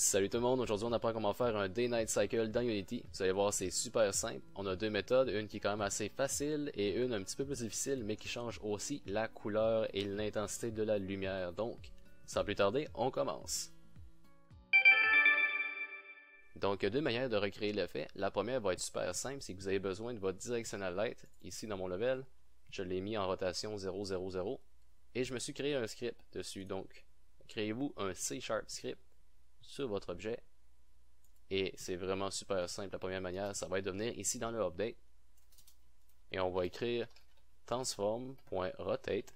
Salut tout le monde, aujourd'hui on apprend comment faire un Day Night Cycle dans Unity. Vous allez voir, c'est super simple. On a deux méthodes, une qui est quand même assez facile et une un petit peu plus difficile mais qui change aussi la couleur et l'intensité de la lumière. Donc, sans plus tarder, on commence. Donc, deux manières de recréer l'effet. La première va être super simple, c'est que vous avez besoin de votre Directional Light. Ici dans mon level, je l'ai mis en rotation 000 et je me suis créé un script dessus. Donc, créez-vous un C# script sur votre objet et c'est vraiment super simple. La première manière, ça va être de venir ici dans le update et on va écrire transform.rotate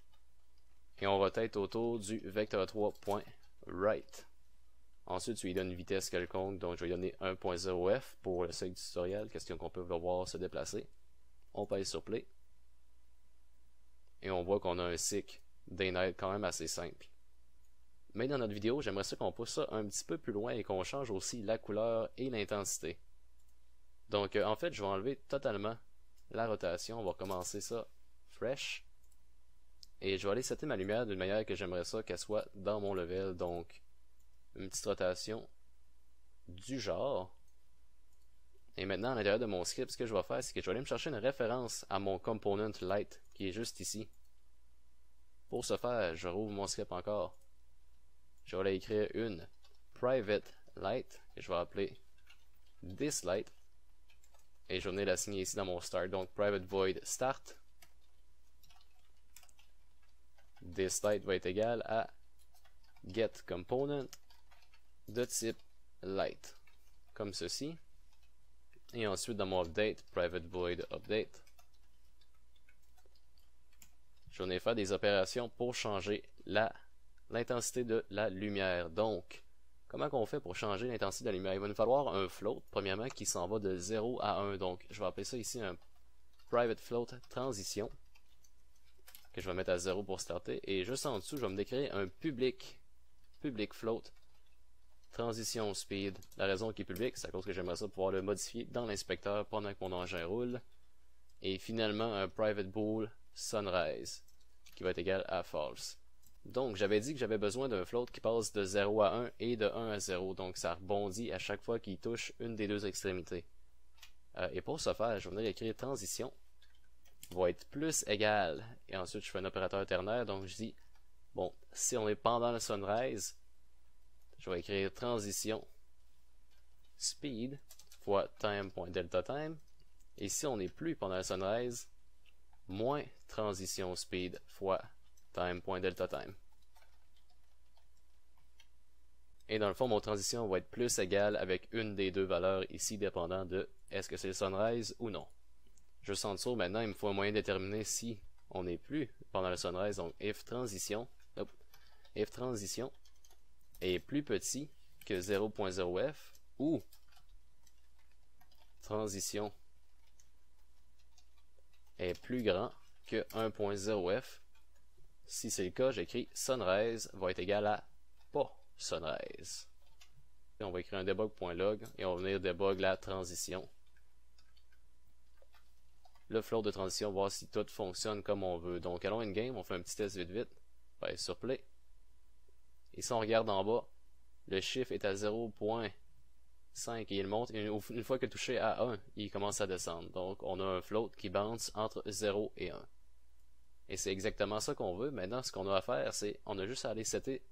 et on rotate autour du vector3.right. Ensuite, tu lui donnes une vitesse quelconque, donc je vais lui donner 1.0f pour le seuil du tutoriel, question qu'on peut le voir se déplacer. On pèse sur play et on voit qu'on a un cycle day night quand même assez simple. Mais dans notre vidéo, j'aimerais ça qu'on pousse ça un petit peu plus loin et qu'on change aussi la couleur et l'intensité. Donc en fait, je vais enlever totalement la rotation. On va recommencer ça fresh. Et je vais aller setter ma lumière d'une manière que j'aimerais ça qu'elle soit dans mon level. Donc une petite rotation du genre. Et maintenant, à l'intérieur de mon script, ce que je vais faire, c'est que je vais aller me chercher une référence à mon component light qui est juste ici. Pour ce faire, je rouvre mon script encore. Je vais aller écrire une private light que je vais appeler this light et je vais venir la signer ici dans mon start. Donc private void start, this light va être égal à get component de type light comme ceci, et ensuite dans mon update private void update je vais venir faire des opérations pour changer l'intensité de la lumière. Donc, comment qu'on fait pour changer l'intensité de la lumière? Il va nous falloir un float, premièrement, qui s'en va de 0 à 1. Donc, je vais appeler ça ici un private float transition, que je vais mettre à 0 pour starter. Et juste en dessous, je vais me décrire un public float transition speed. La raison qui est public, c'est à cause que j'aimerais ça pouvoir le modifier dans l'inspecteur pendant que mon engin roule. Et finalement, un private bool sunrise, qui va être égal à false. Donc, j'avais dit que j'avais besoin d'un float qui passe de 0 à 1 et de 1 à 0. Donc, ça rebondit à chaque fois qu'il touche une des deux extrémités. Et pour ce faire, je vais venir écrire transition va être plus égal. Et ensuite, je fais un opérateur ternaire. Donc, je dis, bon, si on est pendant le sunrise, je vais écrire transition speed fois time.delta time. Et si on n'est plus pendant le sunrise, moins transition speed fois time.delta time. Et dans le fond, mon transition va être plus égale avec une des deux valeurs ici, dépendant de est-ce que c'est le sunrise ou non. Juste en dessous, maintenant, il me faut un moyen de déterminer si on n'est plus pendant le sunrise. Donc, if transition est plus petit que 0.0f ou transition est plus grand que 1.0f. Si c'est le cas, j'écris sunrise va être égal à pas sunrise. Et on va écrire un debug.log et on va venir debug la transition. Le flow de transition, voir si tout fonctionne comme on veut. Donc allons in-game, on fait un petit test vite. Pèse sur play. Et si on regarde en bas, le chiffre est à 0.5 et il monte. Et une fois que touché à 1, il commence à descendre. Donc on a un float qui bounce entre 0 et 1. Et c'est exactement ça qu'on veut. Maintenant, ce qu'on a à faire, c'est on a juste à aller setter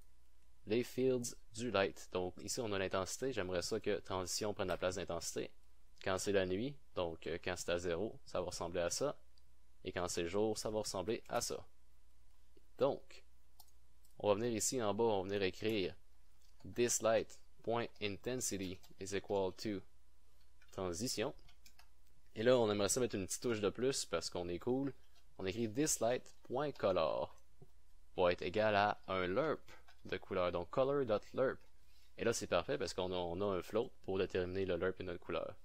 les fields du light. Donc ici, on a l'intensité. J'aimerais ça que transition prenne la place d'intensité. Quand c'est la nuit, donc quand c'est à 0, ça va ressembler à ça. Et quand c'est le jour, ça va ressembler à ça. Donc, on va venir ici en bas, on va venir écrire this light.intensity is equal to transition. Et là, on aimerait ça mettre une petite touche de plus parce qu'on est cool. On écrit thislight.color va être égal à un lerp de couleur, donc color.lerp. Et là, c'est parfait parce qu'on a un float pour déterminer le lerp et notre couleur.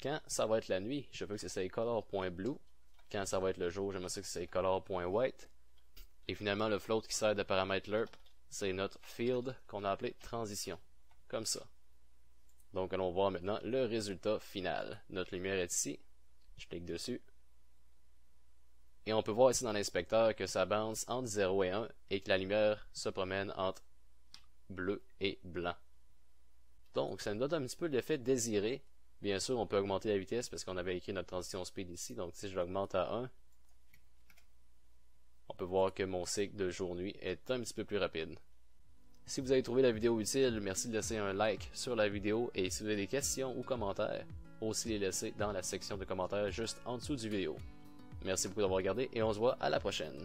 Quand ça va être la nuit, je veux que c'est color.blue. Quand ça va être le jour, j'aimerais ça que c'est color.white. Et finalement, le float qui sert de paramètre lerp, c'est notre field qu'on a appelé transition. Comme ça. Donc, allons voir maintenant le résultat final. Notre lumière est ici. Je clique dessus. Et on peut voir ici dans l'inspecteur que ça bounce entre 0 et 1 et que la lumière se promène entre bleu et blanc. Donc, ça nous donne un petit peu l'effet désiré. Bien sûr, on peut augmenter la vitesse parce qu'on avait écrit notre transition speed ici. Donc, si je l'augmente à 1, on peut voir que mon cycle de jour-nuit est un petit peu plus rapide. Si vous avez trouvé la vidéo utile, merci de laisser un like sur la vidéo et si vous avez des questions ou commentaires, aussi les laisser dans la section de commentaires juste en dessous du vidéo. Merci beaucoup d'avoir regardé et on se voit à la prochaine.